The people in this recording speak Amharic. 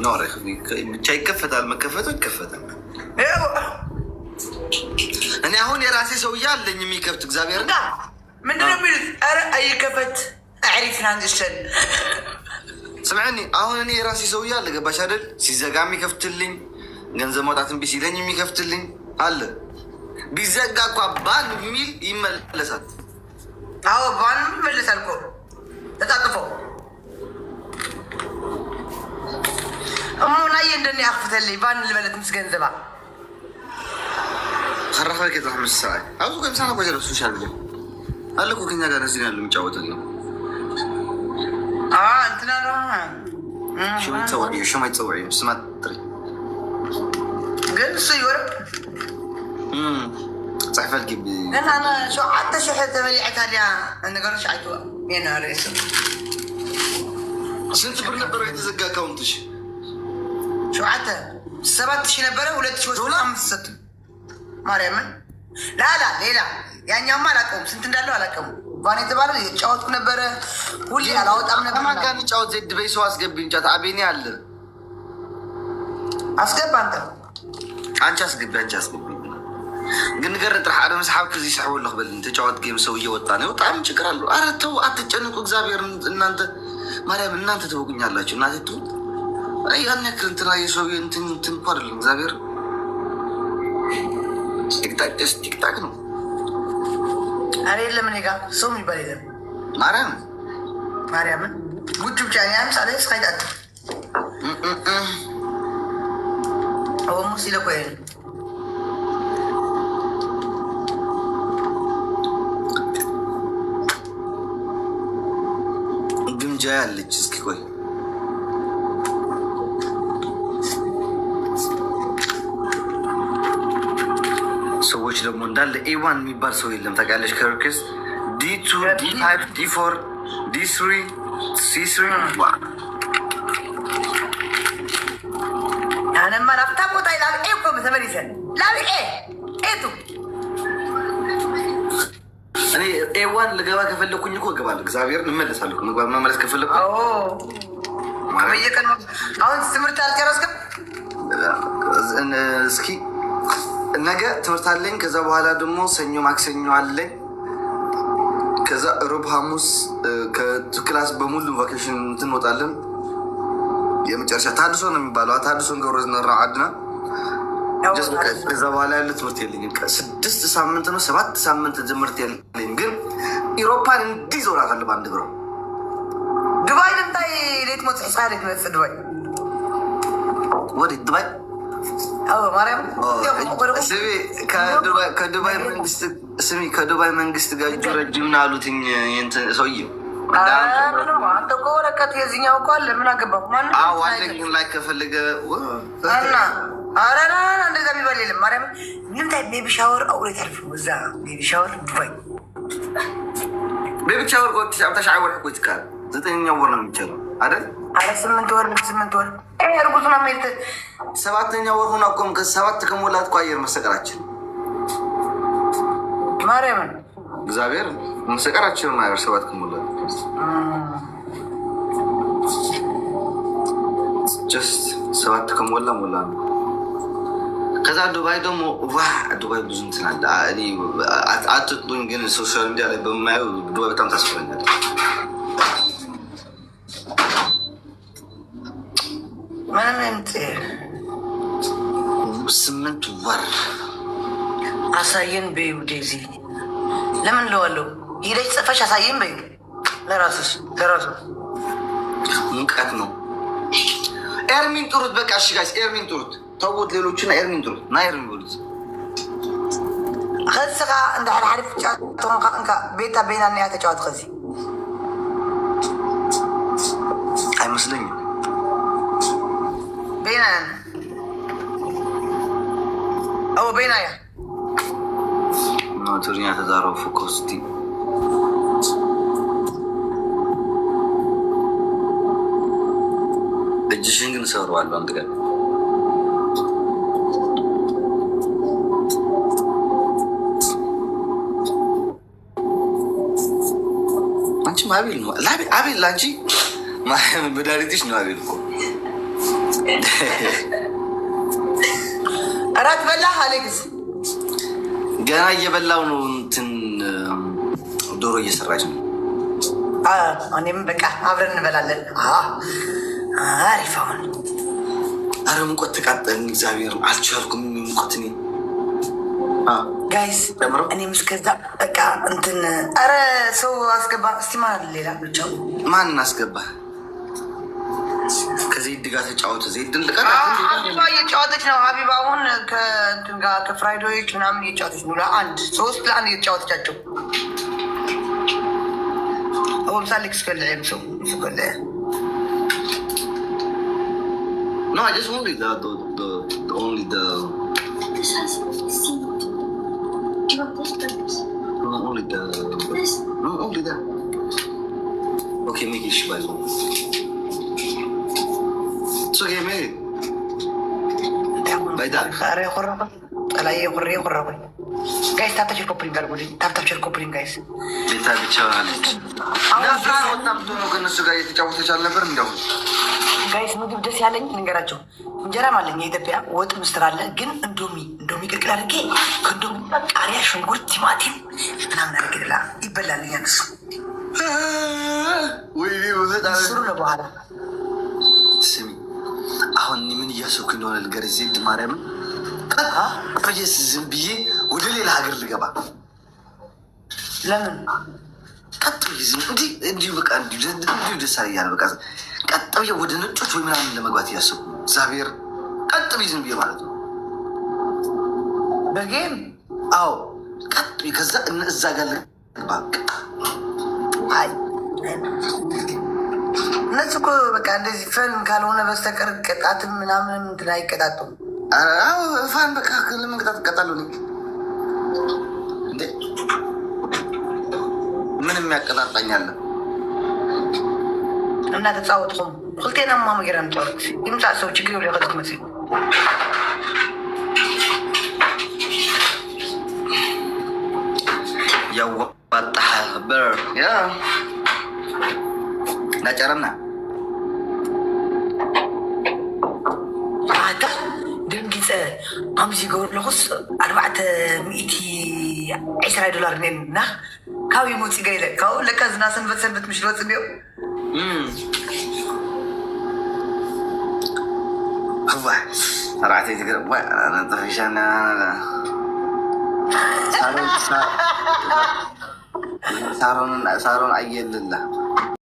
نورك ብቻ ይከፈታል። መከፈቱ ይከፈታል። እኔ አሁን የራሴ ሰውዬ አለኝ የሚከፍት እግዚአብሔር ጋር ምንድነው የሚሉት? ኧረ አይከፈት አሪፍና አንስተን ስምዕኒ አሁን እኔ የራሴ ሰውዬ አለ። ገባሽ አይደል? ሲዘጋ የሚከፍትልኝ ገንዘብ መውጣት እምቢ ሲለኝ የሚከፍትልኝ አለ። ቢዘጋ እኳ ባን የሚል ይመለሳል። አዎ ባን ይመለሳል እኮ ተጣጥፎ እሙናዬ እንደኔ አክፍተልኝ ባን ልበለት ምስ ገንዘባ خرفك يطلع من الساعة عاوزو كم سنة بجرب السوشيال ميديا قال لكم كنا قاعد نزلنا اللي متعود لنا انتنا شو ما يتسوي بس ما تدري قل سيورب صح فالكي انا شو حتى شو حتى مليعت عليها انا قرش عيتوا يا نهار اسود شنو تبر نبرة يتزقى اكونتش شو حتى 7,000 نبرة ولا تشوف 5 ማርያምን ላላ ሌላ ያኛውማ አላውቀውም። ስንት እንዳለው አላውቀውም። ባኔ የተባለው የጫወትኩ ነበረ። ሁሌ አላወጣም ነበር። ማጋን ጫወት ዜድ በይ ሰው አስገቢ እንጫት አቤኔ አለ አስገባ አንቺ አስገቢ ግን ገር ጥራሕ አደ መስሓብ ከዚ ሰሕቦ ለኽበል ተጫወት ጌም ሰው እየወጣ ነው። በጣም ችግር አለው። ኧረ ተው አትጨንቁ። እግዚአብሔር እናንተ ማርያም እናንተ ተወጉኛላችሁ። እናቴ ቱ ያን ያክል እንትና የሰው እንትን እኮ አይደለም እግዚአብሔር ቲክታክ ነው። አረ የለም እኔ ጋር ሰው የሚባል የለም። ማርያምን ጉድ ብቻ ያምሳለ ስካይዳት አዎ ሙሲለ ቆይ ግምጃ ያለች እስኪ ቆይ ሰዎች ደግሞ እንዳለ ኤዋን የሚባል ሰው የለም ታውቂያለሽ? ከርክስ ዲ2 ዲ5 ዲ4 ዲ3 ሲ3 ያነማ ናፍታ ቦታ ይላል እኮ ተመሪሰን ላል ኤቱ እኔ ኤዋን ልገባ ከፈለኩኝ እኮ እገባለሁ። እግዚአብሔርን እመለሳለሁ። ምግባር መመለስ ከፈለኩ በየቀኑ አሁን ትምህርት አልጨረስክም? እስኪ ነገ ትምህርት አለኝ። ከዛ በኋላ ደግሞ ሰኞ ማክሰኞ አለኝ። ከዛ ሮብ ሐሙስ ከክላስ በሙሉ ቫኬሽን እንትንወጣለን። የመጨረሻ ታድሶ ነው የሚባለው። ታድሶን ገብረ ዝነራ አድና ከዛ በኋላ ያለ ትምህርት የለኝም። 6 ሳምንት ነው 7 ሳምንት ትምህርት የለኝም። ግን ኢሮፓን እንዲህ ዞራታለሁ በአንድ ግሮ ዱባይ ልምታይ ሌት ሞት ሳሌት መስ ዱባይ ወዴት ዱባይ ከዱባይ መንግስት ጋር እጁ ረጅም ነው አሉትኝ ሰውዬው። አንተ እኮ ወረቀት የዚህኛው እኮ አለ። ምን አገባሁ ዋለኝ ላይ ከፈለገ አረና እንደዛ የሚባል የለም። ማርያም ንምታይ ቤቢ ሻወር አውሬት አልፍ እዛ ቤቢ ሻወር ዱባይ ቤቢ ሻወር ቆይተሽ አብታሽ አይወር ቆይተካል 9ኛው ወር ነው የሚቻለው አይደል? አረ 8 ወር እርጉዝ ነው ማለት 7ኛው ወር ሆኖ አቆም ከ7 ከሞላት እኮ አየር መሰቀራችን ማርያምን እግዚአብሔር መሰቀራችን ማየር 7 ከሞላት ጀስት 7 ከሞላ ሞላ ነው። ከዛ ዱባይ ደግሞ ዱባይ ብዙ እንትን አለ። እኔ አትጥሉኝ ግን ሶሻል ሚዲያ ላይ በማየው ዱባይ በጣም ታስፈለኛል። 8 ወር አሳየን በይው ዴዚ ለምን ለዋለው ሄደች ጽፈሽ አሳየን በይው። ለራሱ ሙቀት ነው። ኤርሚን ጥሩት በቃ እሺ ጋይስ ኤርሚን ጥሩት ተውት። ሌሎችና ኤርሚን ጥሩት ና ኤርሚን ብሉት ከስኻ እንደ ሓደ ጫወት እንካ ቤታ ቤና ኒያ ተጫወት ከዚ አይመስለኝም ቤና أو بينايا ما تريني تدارو فوكوستي እጅሽን ግን ሰብረዋለሁ አንድ ቀን አንቺ ማቢል ነው አቤል ላንቺ መድኃኒትሽ ነው አቤል እኮ እራት በላህ አሌክስ? ገና እየበላው ነው። እንትን ዶሮ እየሰራች ነው። እኔም በቃ አብረን እንበላለን። አሪፍ። አሁን አረ ሙቀት ተቃጠልን። እግዚአብሔር አልቻልኩም። ሙቀት እኔ ጋይስ እኔም እስከዛ በቃ እንትን አረ ሰው አስገባ እስቲ። ማን ሌላ ብቻው ማንን አስገባ? ከዜድ ጋር ተጫወተ። ዜድ ሀቢባ እየተጫወተች ነው። ሀቢባ አሁን ከእንትን ጋር ከፍራይዶች ምናምን እየተጫወተች ነው። ለ3-1 እየተጫወተቻቸው أول سالك سكول عيب شو سكول عيب. No, I just only the only the. This has seafood. Do you want this burgers? No, only the. This. No, only that. Okay, make it shbal. So okay, make it. By that. أري خرّق. ألا يخرّي خرّق. Guys, tap touch copring gar boleh. Tap touch copring guys. Kita bicara lagi. ጋይስ ምግብ ደስ ያለኝ ንገራቸው። እንጀራም አለኝ የኢትዮጵያ ወጥ ምስር አለ። ግን እንዶሚ ቅቅል አድርጌ ከእንዶሚ ቃሪያ፣ ሽንኩርት፣ ቲማቲም ምናምን አድርጌ ይበላል። ያንሱ ስሩ ለበኋላ ስሚ። አሁን ምን እያሰብኩ እንደሆነ ልንገር። ዜድ ማርያምን ቀስ ዝም ብዬ ወደ ሌላ ሀገር ልገባ። ለምን ቀጥ እንዲሁ በቃ እንዲሁ ደስ አለኛል። በቃ ቀጥ ብዬ ወደ ነጮች ወይ ምናምን ለመግባት እያሰብኩ እግዚአብሔር ቀጥ ብዬ ዝም ብዬ ማለት ነው በጌም አዎ፣ ቀጥ ብዬ ከዛ እዛ ጋር ልግባ። አይ እነሱ እኮ በቃ እንደዚህ ፈን ካልሆነ በስተቀር ቅጣትም ምናምን እንትን አይቀጣጡም። ፋን በቃ ለምን ቅጣት እቀጣለሁ እንዴ? ምንም ያቀጣጣኛል እና ተጫወትኩም ክልቴና ማመገራ ንጫወት ይምፃ ሰው ችግር ወደ ከልት መስ ያዋጣህ በር ያ ናጨረምና ደንጊፀ አምዚ ገበሩ ለኹስ 420 ዶላር ኔና ካው ይሞፅ ገይለ ካው ለካ ዝና ሰንበት ምሽ ወፅ ቢው هو رعتي تقرا انا طفش انا صارون عيل لله